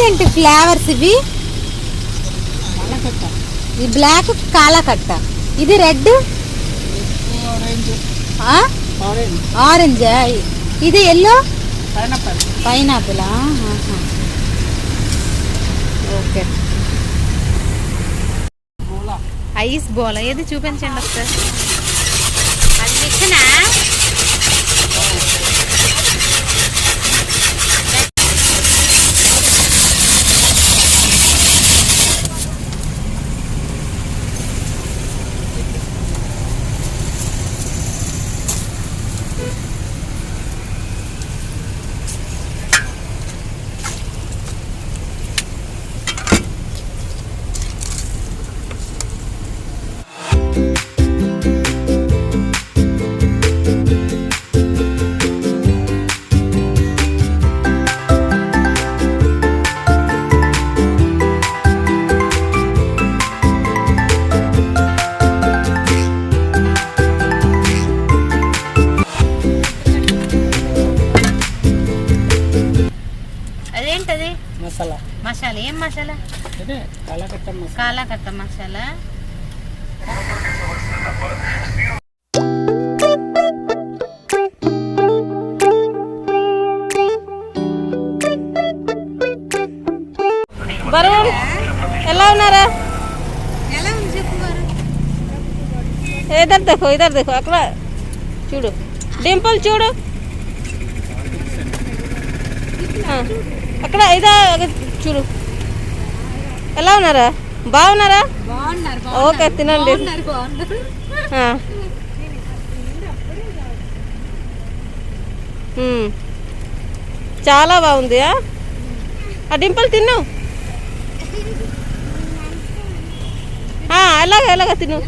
ఏంటంటే ఫ్లేవర్స్ ఇవి? ఈ బ్లాక్ కాలకట్ట, ఇది రెడ్ ఆరెంజ్, ఇది ఎల్లో పైనాపిల్. ఓకే. ఐస్ బోలా ఏది చూపించండి ఒకసారి. అది మిషనా? అదేంటది? మసాలా. మసాలా ఏం మసాలా? కాలకట్ట మసాలా. బరువు ఎలా ఉన్నారా? ఇద్దరు देखो అక్కడ చూడు, డింపుల్ చూడు అక్కడ, ఇదా చూడు. ఎలా ఉన్నారా? బాగున్నారా? ఓకే, తినండి. చాలా బాగుంది. ఆ డింపుల్ తిను. ఎలాగ తిను.